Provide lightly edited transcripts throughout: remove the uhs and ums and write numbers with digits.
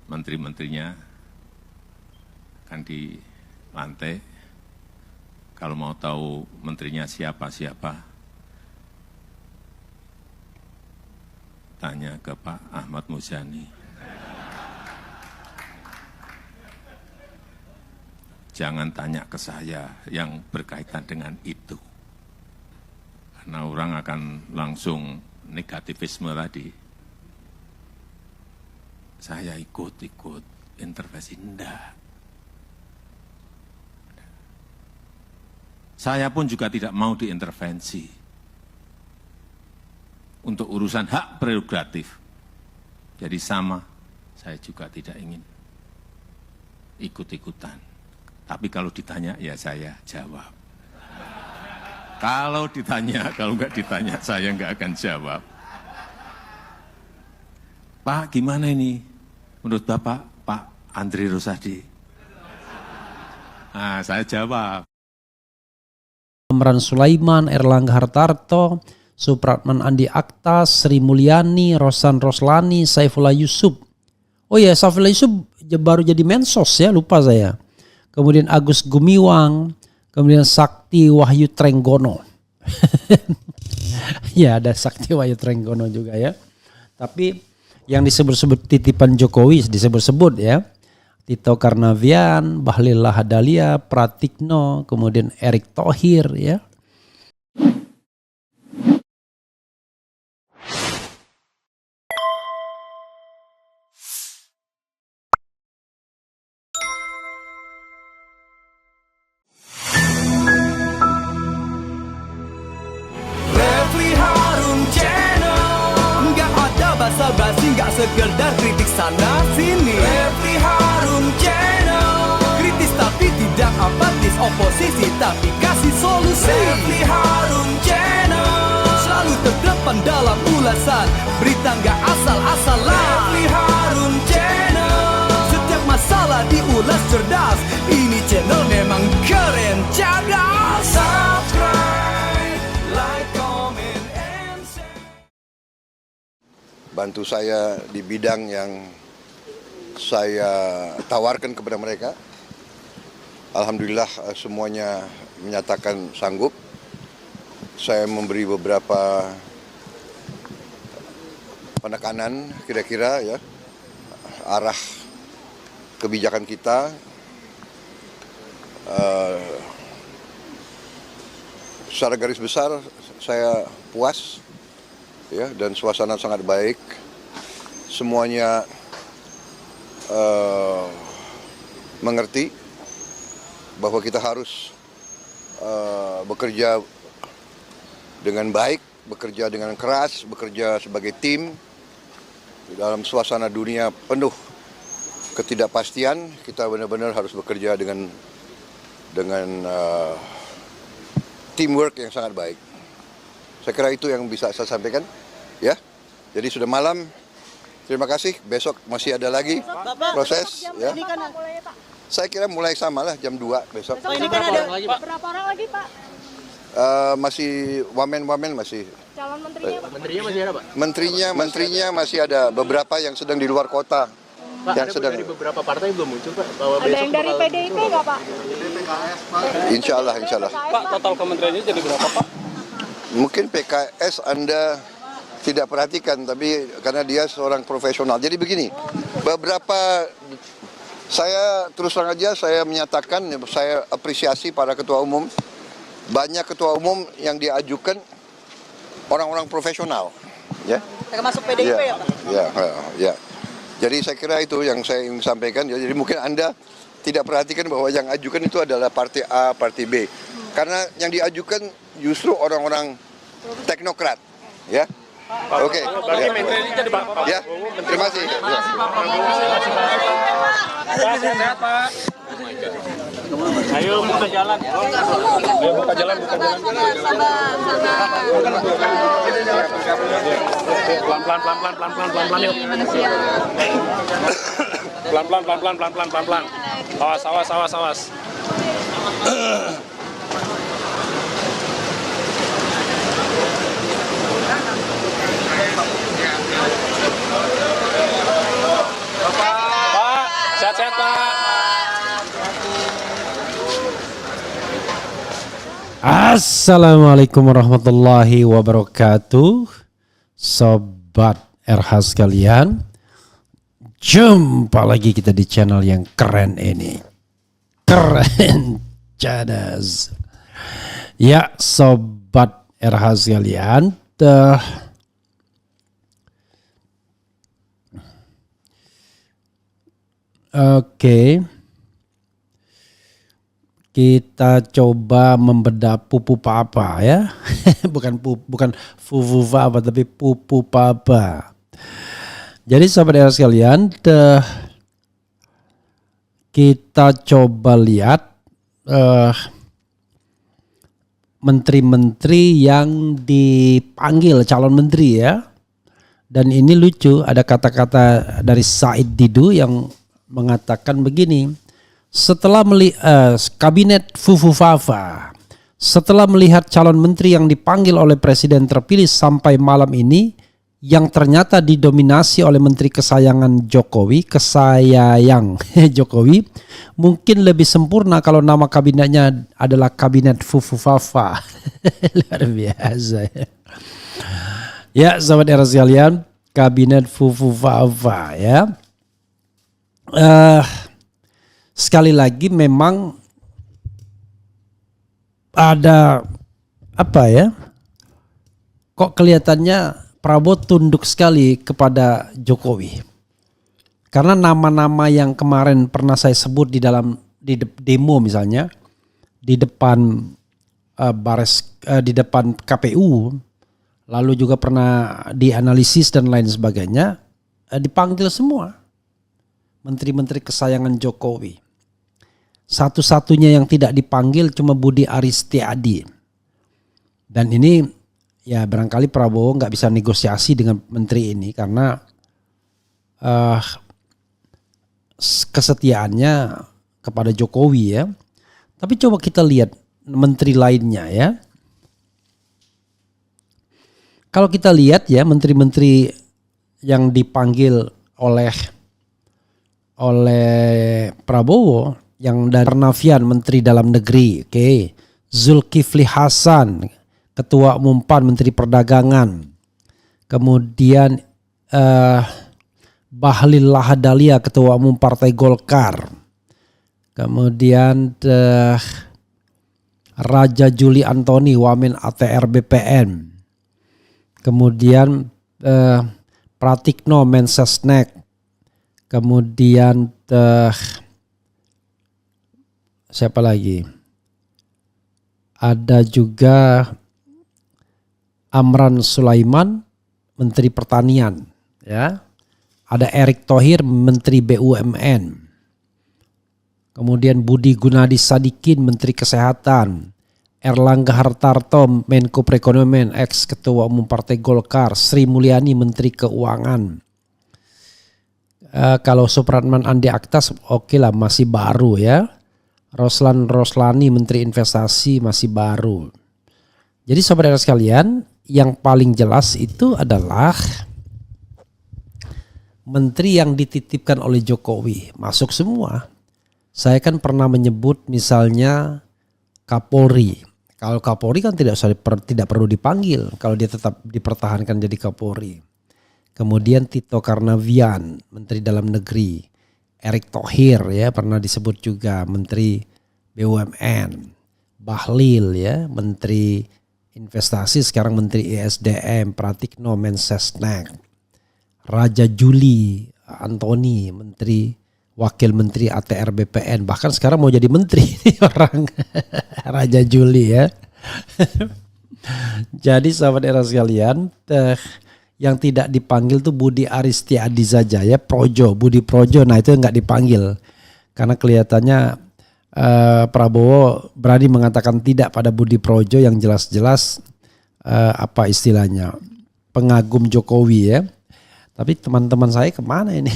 menteri-menterinya kan di lantai. Kalau mau tahu menterinya siapa-siapa, tanya ke Pak Ahmad Muzani. Jangan tanya ke saya yang berkaitan dengan itu. Karena orang akan langsung negativisme tadi. Saya ikut intervensi, enggak. Saya pun juga tidak mau diintervensi untuk urusan hak prerogatif. Jadi sama, saya juga tidak ingin ikut-ikutan. Tapi kalau ditanya, ya saya jawab. Kalau ditanya, kalau enggak ditanya, saya enggak akan jawab. Pak, gimana ini? Menurut Bapak, Pak Andri Rosadi? Nah, saya jawab. Amran Sulaiman, Erlangga Hartarto, Supratman Andi Aktas, Sri Mulyani, Rosan Roslani, Saifullah Yusuf. Oh ya, Saifullah Yusuf baru jadi mensos ya, lupa saya. Kemudian Agus Gumiwang, kemudian Sakti Wahyu Trenggono. Ya, ada Sakti Wahyu Trenggono juga ya. Tapi yang disebut-sebut titipan Jokowi disebut-sebut ya. Tito Karnavian, Bahlil Lahadalia, Pratikno, kemudian Erick Thohir ya. Refli Harun Channel, nggak ada basa-basi, nggak sekedar kritik sana sini. Refli Harun Channel, kritis tapi tidak apatis, oposisi tapi kasih solusi. Refli Harun Channel, selalu terdepan dalam ulasan, berita nggak asal-asalan. Refli Harun Channel, setiap masalah diulas cerdas, ini channel memang keren cerdas. Subscribe, like, comment, and share. Bantu saya di bidang yang saya tawarkan kepada mereka. Alhamdulillah semuanya menyatakan sanggup. Saya memberi beberapa penekanan kira-kira ya arah kebijakan kita. Secara garis besar saya puas ya, dan suasana sangat baik. Semuanya mengerti bahwa kita harus bekerja dengan baik, bekerja dengan keras, bekerja sebagai tim dalam suasana dunia penuh ketidakpastian. Kita benar-benar harus bekerja dengan teamwork yang sangat baik. Saya kira itu yang bisa saya sampaikan ya. Jadi sudah malam. Terima kasih. Besok masih ada lagi proses ya. Saya kira mulai sama lah jam 2 besok. Ini kan ada berapa orang lagi, Pak? Masih wamen masih. Calon menterinya, Pak? Menterinya masih ada, Pak? Menterinya masih ada beberapa yang sedang di luar kota. Pak, yang ada sedang dari beberapa partai belum muncul, Pak? Bahwa Ada yang dari PDIP nggak, Pak? Insya Allah. Pak, total kementeriannya jadi berapa, Pak? Mungkin PKS Anda tidak perhatikan, tapi karena dia seorang profesional. Jadi begini, saya terus terang aja saya menyatakan, saya apresiasi para ketua umum. Banyak ketua umum yang diajukan orang-orang profesional, ya. Termasuk PDIP ya, Pak? Ya. Jadi saya kira itu yang saya ingin sampaikan. Jadi mungkin Anda tidak perhatikan bahwa yang ajukan itu adalah partai A, partai B. Karena yang diajukan justru orang-orang teknokrat, ya. Oke. Berarti menterinya jadi Pak. Ya, terima kasih. Sehat, Pak. Ayo buka jalan. Ayo buka jalan. Pelan-pelan yuk. Pelan-pelan. Awas. Pak, sehat Pak. Assalamualaikum warahmatullahi wabarakatuh. Sobat RH sekalian, jumpa lagi kita di channel yang keren ini. Keren cadas. Ya Sobat RH sekalian, oke. Kita coba membedah pupu papa ya. bukan fufu papa tapi pupu papa. Jadi sahabat era sekalian, kita coba lihat menteri-menteri yang dipanggil calon menteri ya. Dan ini lucu, ada kata-kata dari Said Didu yang mengatakan begini. Setelah kabinet Fufu Fafa, setelah melihat calon menteri yang dipanggil oleh presiden terpilih sampai malam ini, yang ternyata didominasi oleh menteri kesayangan Jokowi, Jokowi, mungkin lebih sempurna kalau nama kabinetnya adalah kabinet Fufu Fafa. Luar biasa ya. Ya sahabat era sekalian, kabinet Fufu Fafa ya. Sekali lagi memang ada apa ya? Kok kelihatannya Prabowo tunduk sekali kepada Jokowi. Karena nama-nama yang kemarin pernah saya sebut di demo misalnya di depan di depan KPU, lalu juga pernah dianalisis dan lain sebagainya, dipanggil semua menteri-menteri kesayangan Jokowi. Satu-satunya yang tidak dipanggil cuma Budi Aristiadi. Dan ini ya barangkali Prabowo nggak bisa negosiasi dengan menteri ini karena kesetiaannya kepada Jokowi ya. Tapi coba kita lihat menteri lainnya ya. Kalau kita lihat ya menteri-menteri yang dipanggil oleh Prabowo, yang dari Nafian Menteri Dalam Negeri, oke. Zulkifli Hasan Ketua Umum PAN Menteri Perdagangan, kemudian Bahlil Lahadalia Ketua Umum Partai Golkar, kemudian Raja Juli Antoni Wamen ATR BPN, kemudian Pratikno Mensesnek, kemudian siapa lagi? Ada juga Amran Sulaiman Menteri Pertanian ya. Ada Erick Thohir Menteri BUMN. Kemudian Budi Gunadi Sadikin Menteri Kesehatan. Erlangga Hartarto Menko Perekonomian ex Ketua Umum Partai Golkar. Sri Mulyani Menteri Keuangan. Kalau Supratman Andi Aktas oke lah, masih baru ya. Roslan Roslani Menteri Investasi masih baru. Jadi saudara sekalian, yang paling jelas itu adalah menteri yang dititipkan oleh Jokowi masuk semua. Saya kan pernah menyebut misalnya Kapolri. Kalau Kapolri kan tidak perlu dipanggil kalau dia tetap dipertahankan jadi Kapolri. Kemudian Tito Karnavian Menteri Dalam Negeri. Erick Thohir ya pernah disebut juga Menteri BUMN, Bahlil ya Menteri Investasi sekarang Menteri ISDM, Pratikno Mensesnek, Raja Juli Antoni Wakil Menteri ATR BPN, bahkan sekarang mau jadi menteri orang Raja Juli ya. Jadi sahabat era sekalian, yang tidak dipanggil tuh Budi Aristiadi saja ya, Budi Projo, nah itu nggak dipanggil karena kelihatannya Prabowo berani mengatakan tidak pada Budi Projo yang jelas-jelas apa istilahnya pengagum Jokowi ya. Tapi teman-teman saya kemana ini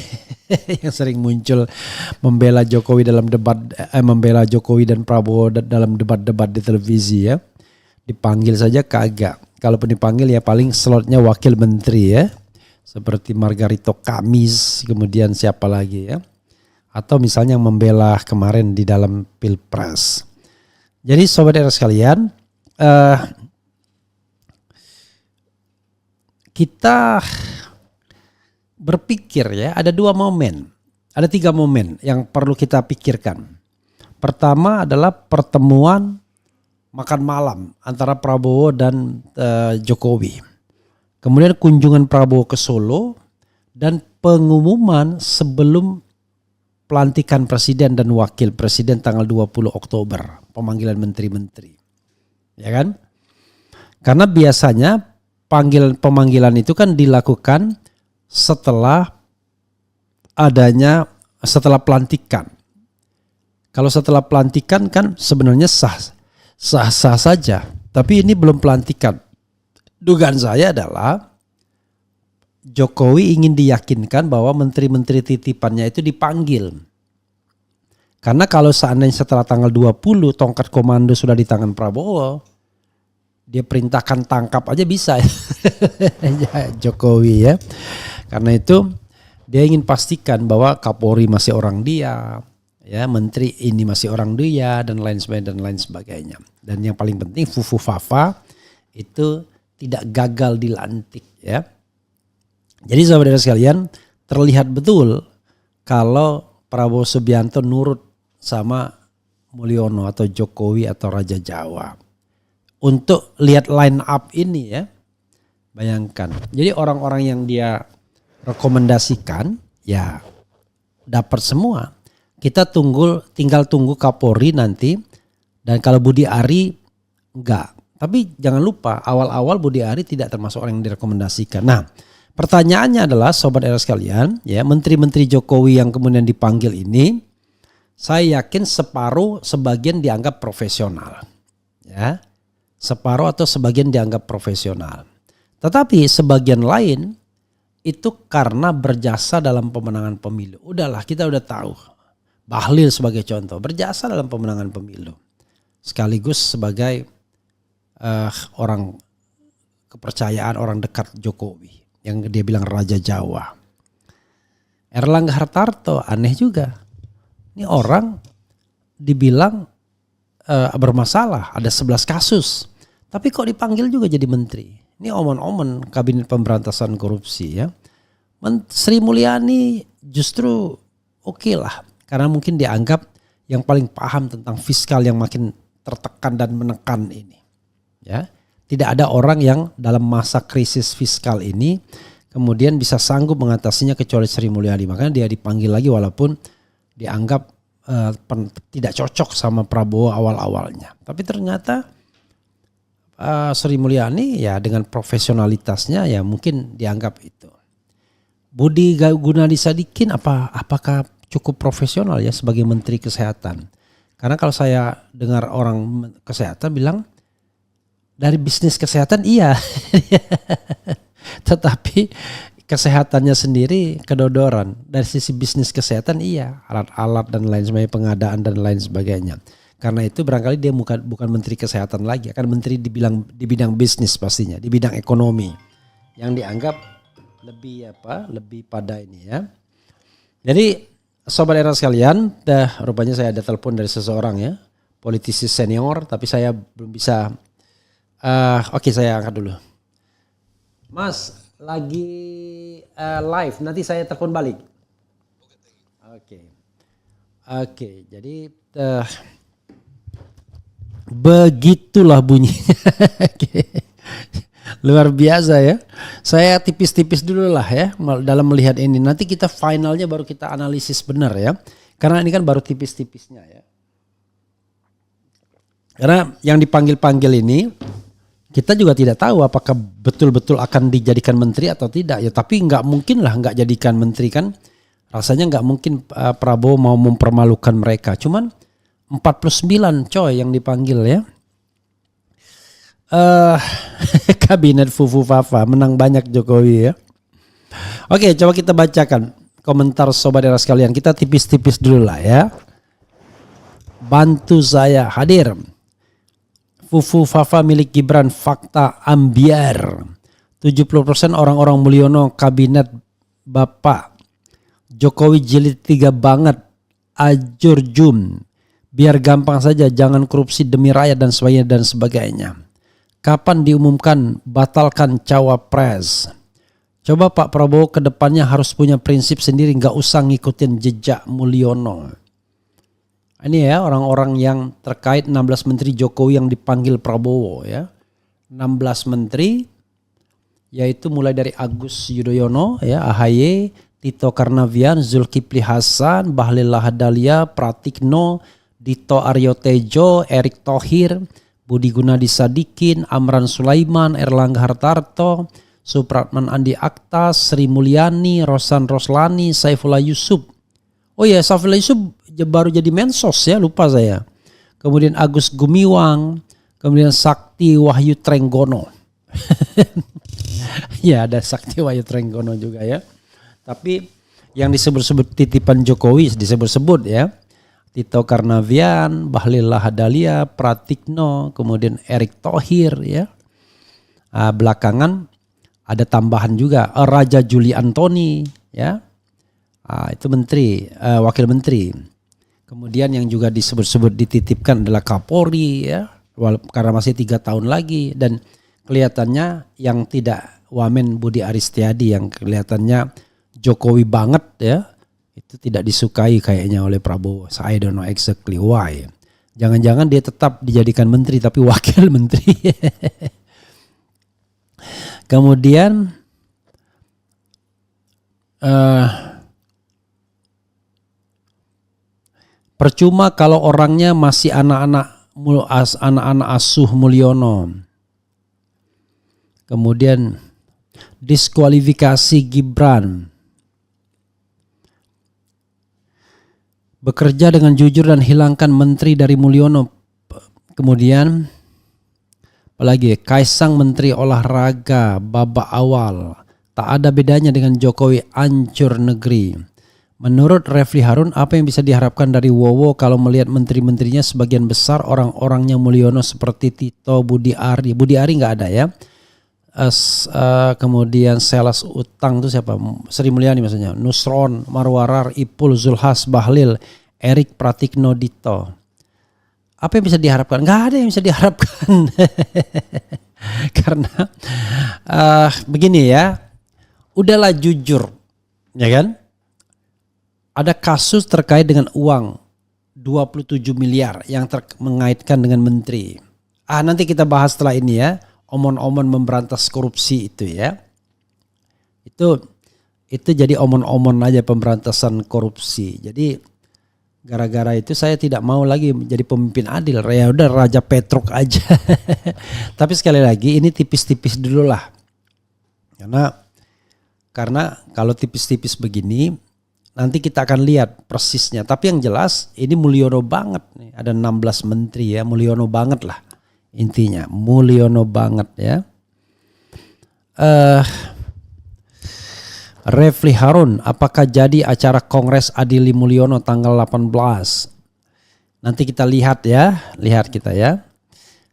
yang sering muncul membela Jokowi dalam debat, membela Jokowi dan Prabowo dalam debat-debat di televisi ya. Dipanggil saja kagak. Kalaupun dipanggil ya paling slotnya wakil menteri ya. Seperti Margarito Kamis, kemudian siapa lagi ya. atau misalnya yang membela kemarin di dalam Pilpres. Jadi sobat era sekalian, kita berpikir ya, ada 2 momen, ada 3 momen yang perlu kita pikirkan. Pertama adalah pertemuan makan malam antara Prabowo dan Jokowi. Kemudian kunjungan Prabowo ke Solo dan pengumuman sebelum pelantikan presiden dan wakil presiden tanggal 20 Oktober, pemanggilan menteri-menteri. Ya kan? Karena biasanya pemanggilan itu kan dilakukan setelah pelantikan. Kalau setelah pelantikan kan sebenarnya sah saja, tapi ini belum pelantikan. Dugaan saya adalah Jokowi ingin diyakinkan bahwa menteri-menteri titipannya itu dipanggil. Karena kalau seandainya setelah tanggal 20 tongkat komando sudah di tangan Prabowo, dia perintahkan tangkap aja bisa ya Jokowi ya. Karena itu dia ingin pastikan bahwa Kapolri masih orang dia, ya menteri ini masih orang dia dan lain sebagainya. Dan yang paling penting Fufu Fafa itu tidak gagal dilantik ya. Jadi saudara sekalian, terlihat betul kalau Prabowo Subianto nurut sama Mulyono atau Jokowi atau Raja Jawa. Untuk lihat line up ini ya, bayangkan. Jadi orang-orang yang dia rekomendasikan ya dapat semua. Kita tinggal tunggu Kapolri nanti, dan kalau Budi Ari enggak. Tapi jangan lupa awal-awal Budi Ari tidak termasuk orang yang direkomendasikan. Nah, pertanyaannya adalah sobat era sekalian, ya menteri-menteri Jokowi yang kemudian dipanggil ini, saya yakin sebagian dianggap profesional, ya separuh atau sebagian dianggap profesional. Tetapi sebagian lain itu karena berjasa dalam pemenangan pemilu. Udahlah, kita udah tahu. Bahlil sebagai contoh berjasa dalam pemenangan pemilu, sekaligus sebagai orang kepercayaan orang dekat Jokowi. Yang dia bilang Raja Jawa. Erlangga Hartarto aneh juga. Ini orang dibilang bermasalah, ada 11 kasus. Tapi kok dipanggil juga jadi menteri. Ini omon-omon kabinet pemberantasan korupsi ya. Sri Mulyani justru oke lah. Karena mungkin dianggap yang paling paham tentang fiskal yang makin tertekan dan menekan ini. Ya. Tidak ada orang yang dalam masa krisis fiskal ini kemudian bisa sanggup mengatasinya kecuali Sri Mulyani. Makanya dia dipanggil lagi walaupun dianggap tidak cocok sama Prabowo awal-awalnya. Tapi ternyata Sri Mulyani ya dengan profesionalitasnya ya mungkin dianggap itu. Budi Gunadi Sadikin apakah cukup profesional ya sebagai Menteri Kesehatan? Karena kalau saya dengar orang kesehatan bilang dari bisnis kesehatan iya. Tetapi kesehatannya sendiri kedodoran. Dari sisi bisnis kesehatan iya. Alat-alat dan lain sebagainya, pengadaan dan lain sebagainya. Karena itu barangkali dia bukan menteri kesehatan lagi. Akan menteri di bidang bisnis pastinya. Di bidang ekonomi. Yang dianggap lebih pada ini ya. Jadi sobat era sekalian. Rupanya saya ada telepon dari seseorang ya. Politisi senior. Tapi saya belum bisa... Oke, saya angkat dulu. Mas, lagi live. Nanti saya telepon balik. Oke. Jadi begitulah bunyinya. Luar biasa ya. Saya tipis-tipis dulu lah ya dalam melihat ini. Nanti kita finalnya baru kita analisis benar ya. Karena ini kan baru tipis-tipisnya ya. Karena yang dipanggil-panggil ini kita juga tidak tahu apakah betul-betul akan dijadikan menteri atau tidak ya. Tapi nggak mungkin lah nggak jadikan menteri kan. Rasanya nggak mungkin Prabowo mau mempermalukan mereka. Cuman 49 coy yang dipanggil ya. Kabinet Fufu Fafa menang banyak Jokowi ya. Oke, coba kita bacakan komentar sobat era sekalian. Kita tipis-tipis dulu lah ya. Bantu saya hadir. Fufu Fafa milik Gibran fakta ambiar. 70% orang-orang Mulyono kabinet Bapak Jokowi jilid 3 banget. ajurjum. Biar gampang saja, jangan korupsi demi rakyat dan sebagainya dan sebagainya. Kapan diumumkan batalkan cawapres? Coba Pak Prabowo ke depannya harus punya prinsip sendiri, nggak usah ngikutin jejak Mulyono. Ini ya orang-orang yang terkait 16 menteri Jokowi yang dipanggil Prabowo ya. 16 menteri yaitu mulai dari Agus Yudhoyono ya, AHY, Tito Karnavian, Zulkifli Hasan, Bahlil Lahadalia, Pratikno, Dito Aryo Tejo, Erick Thohir, Budi Gunadi Sadikin, Amran Sulaiman, Erlangga Hartarto, Supratman Andi Aktas, Sri Mulyani, Rosan Roslani, Saifullah Yusuf. Oh ya, Saifullah Yusuf baru jadi mensos ya, lupa saya. Kemudian Agus Gumiwang, kemudian Sakti Wahyu Trenggono. Ya ada Sakti Wahyu Trenggono juga ya. Tapi yang disebut-sebut titipan Jokowi disebut-sebut ya. Tito Karnavian, Bahlil Lahadalia, Pratikno, kemudian Erick Thohir ya. Belakangan ada tambahan juga Raja Juli Antoni ya. Itu menteri, wakil menteri. Kemudian yang juga disebut-sebut dititipkan adalah Kapolri ya. Karena masih 3 tahun lagi dan kelihatannya yang tidak wamen Budi Aristiadi yang kelihatannya Jokowi banget ya. Itu tidak disukai kayaknya oleh Prabowo. I don't know exactly why. Jangan-jangan dia tetap dijadikan menteri tapi wakil menteri. Kemudian percuma kalau orangnya masih anak-anak asuh Mulyono. Kemudian diskualifikasi Gibran. Bekerja dengan jujur dan hilangkan menteri dari Mulyono. Kemudian apalagi Kaisang menteri olahraga babak awal. Tak ada bedanya dengan Jokowi, hancur negeri. Menurut Refli Harun, apa yang bisa diharapkan dari Wowo kalau melihat menteri-menterinya sebagian besar orang-orangnya Mulyono seperti Tito, Budi Ari. Budi Ari nggak ada ya. Kemudian Selas Utang itu siapa? Sri Mulyani maksudnya. Nusron, Marwarar, Ipul, Zulhas, Bahlil, Erick, Pratikno, Dito. Apa yang bisa diharapkan? Nggak ada yang bisa diharapkan. Karena begini ya, udahlah jujur, ya kan? Ada kasus terkait dengan uang 27 miliar yang mengaitkan dengan menteri. Nanti kita bahas setelah ini ya. Omon-omon memberantas korupsi itu ya. Itu jadi omon-omon aja pemberantasan korupsi. Jadi gara-gara itu saya tidak mau lagi menjadi pemimpin adil. Ya udah Raja Petruk aja. Tapi sekali lagi ini tipis-tipis dulu lah. Karena kalau tipis-tipis begini nanti kita akan lihat persisnya. Tapi yang jelas ini Mulyono banget nih. Ada 16 menteri ya, Mulyono banget lah. Intinya Mulyono banget ya. Refli Harun, apakah jadi acara Kongres Adili Mulyono tanggal 18? Nanti kita lihat ya, lihat kita ya.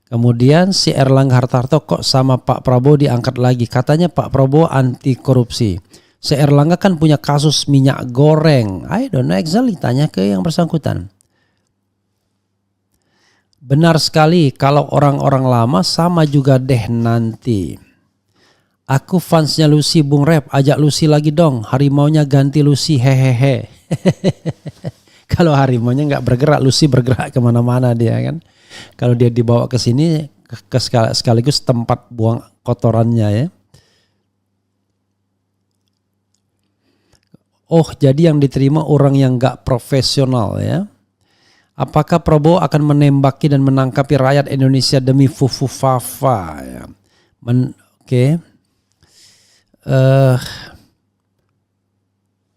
Kemudian si Erlangga Hartarto kok sama Pak Prabowo diangkat lagi. Katanya Pak Prabowo anti korupsi. Si Erlangga kan punya kasus minyak goreng. I don't know exactly, tanya ke yang bersangkutan. Benar sekali, kalau orang-orang lama sama juga deh nanti. Aku fansnya Lucy Bung Rep, ajak Lucy lagi dong. Harimaunya ganti Lucy, hehehe. Kalau harimaunya nggak bergerak, Lucy bergerak kemana-mana dia kan. Kalau dia dibawa ke sini, sekaligus tempat buang kotorannya ya. Oh, jadi yang diterima orang yang nggak profesional ya. Apakah Prabowo akan menembaki dan menangkapi rakyat Indonesia demi fufu fafa? Ya. Oke.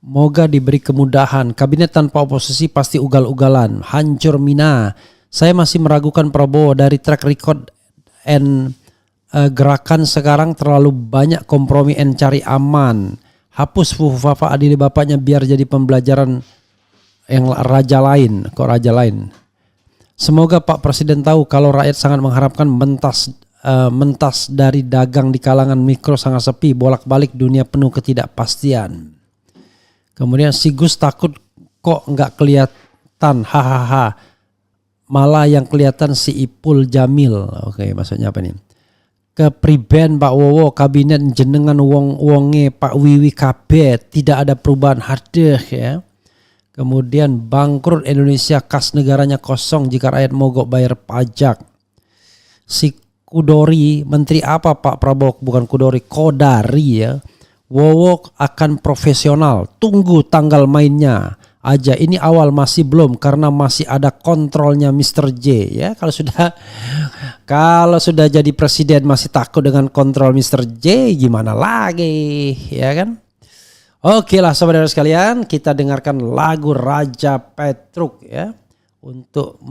Moga diberi kemudahan. Kabinet tanpa oposisi pasti ugal-ugalan. Hancur Mina. Saya masih meragukan Prabowo dari track record and gerakan sekarang terlalu banyak kompromi and cari aman. Hapus fufu fafa adili bapaknya biar jadi pembelajaran yang raja lain, kok raja lain. Semoga Pak Presiden tahu kalau rakyat sangat mengharapkan mentas dari dagang di kalangan mikro sangat sepi, bolak-balik dunia penuh ketidakpastian. Kemudian si Gus takut kok nggak kelihatan, hahaha. Malah yang kelihatan si Ipul Jamil. Oke, maksudnya apa nih? Kepriben Pak Wowo, kabinet jenengan wonge Pak Wiwi kabeh, tidak ada perubahan hadeh ya. Kemudian bangkrut Indonesia, kas negaranya kosong jika rakyat mogok bayar pajak. Si Kudori, menteri apa Pak Prabowo? Bukan Kudori, Kodari ya. Wowo akan profesional, tunggu tanggal mainnya aja. Ini awal, masih belum karena masih ada kontrolnya Mr. J ya. Kalau sudah jadi presiden masih takut dengan kontrol Mr. J, gimana lagi ya kan? Oke lah saudara sekalian, kita dengarkan lagu Raja Petruk ya, untuk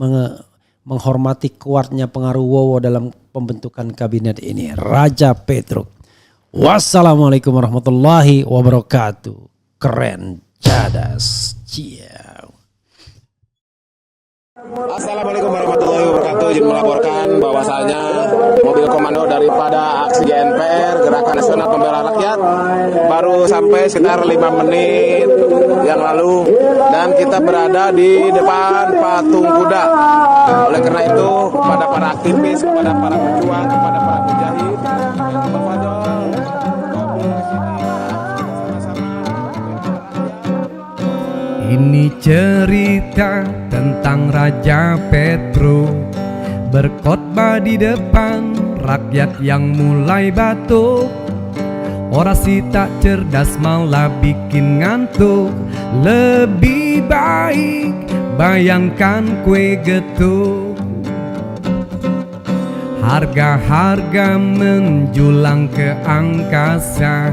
menghormati kuatnya pengaruh Wowo dalam pembentukan kabinet ini. Raja Petruk. Wassalamualaikum warahmatullahi wabarakatuh. Keren, cadas, ciao. Assalamualaikum warahmatullahi wabarakatuh. Izin melaporkan bahwasanya mobil komando daripada aksi GNPR Gerakan Nasional Pembela Rakyat baru sampai sekitar 5 menit yang lalu, dan kita berada di depan patung kuda. Oleh karena itu, kepada para aktivis, kepada para pejuang, kepada para penjahit, ini cerita tentang Raja Petruk berkhotbah di depan rakyat yang mulai batuk. Orasi tak cerdas malah bikin ngantuk. Lebih baik bayangkan kue getuk. Harga-harga menjulang ke angkasa.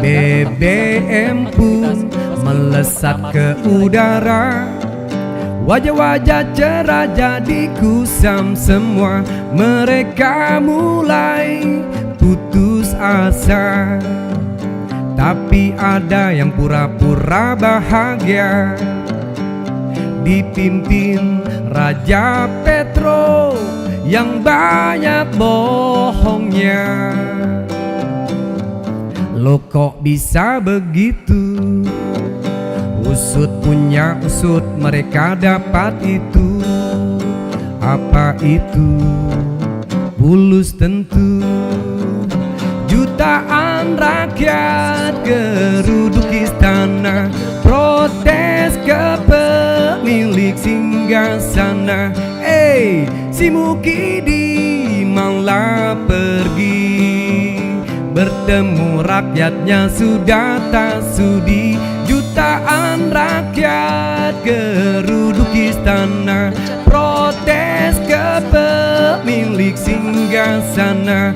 BBM pun melesat ke udara. Wajah-wajah cerah jadi kusam semua. Mereka mulai putus asa. Tapi ada yang pura-pura bahagia, dipimpin Raja Petruk yang banyak bohongnya. Lo kok bisa begitu? Usut punya usut, mereka dapat itu. Apa itu? Bulus tentu. Jutaan rakyat geruduk istana, protes ke pemilik singgasana. Si Mukidi malah pergi, bertemu rakyatnya sudah tak sudi. Jutaan rakyat geruduk istana, protes ke pemilik singgasana.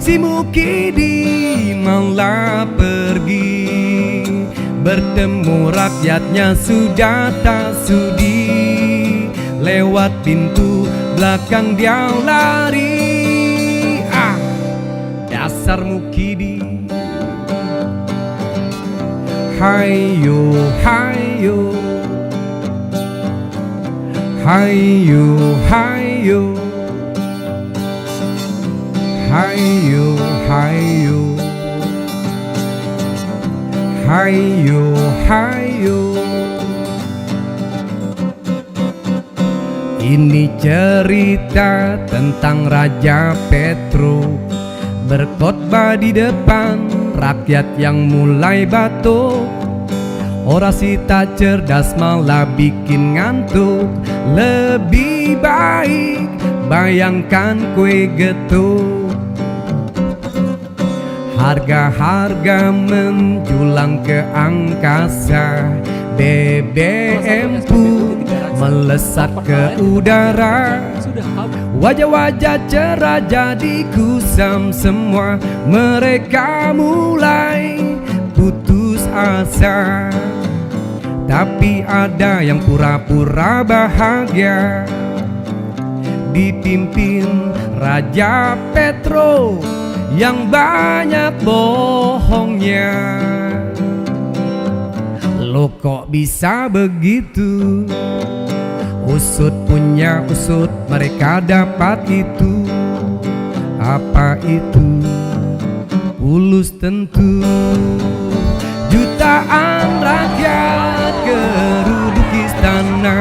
Si Mukidi malah pergi, bertemu rakyatnya sudah tak sudi. Lewat pintu belakang dia lari. Dasar Mukidi. Hayo, hayo, hayo, hayo, hayo, hayo, hayo, hayo. Ini cerita tentang Raja Petruk berkhotbah di depan rakyat yang mulai batuk. Orasi tak cerdas malah bikin ngantuk. Lebih baik bayangkan kue getuk. Harga-harga menjulang ke angkasa. BBM pun melesat ke udara. Wajah-wajah cerah jadi kusam semua. Mereka mulai putus asa. Tapi ada yang pura-pura bahagia, dipimpin Raja Petruk yang banyak bohongnya. Lo kok bisa begitu? Usut punya usut, mereka dapat itu. Apa itu? Bulus tentu. Jutaan rakyat geruduk istana,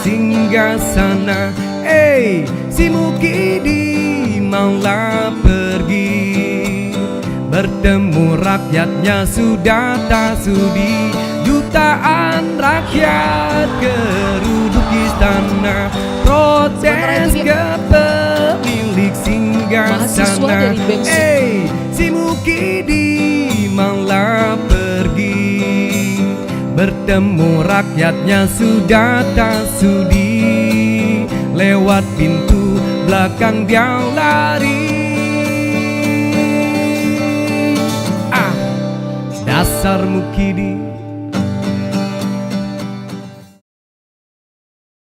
singgah sana. Si Mukidi maulah pergi, bertemu rakyatnya sudah tak sudi. Jutaan rakyat geruduk istana, protes ke pemilik singgah sana. Si Mukidi maulah pergi, bertemu rakyatnya sudah tak sudi. Lewat pintu belakang dia lari. Dasar Mukidi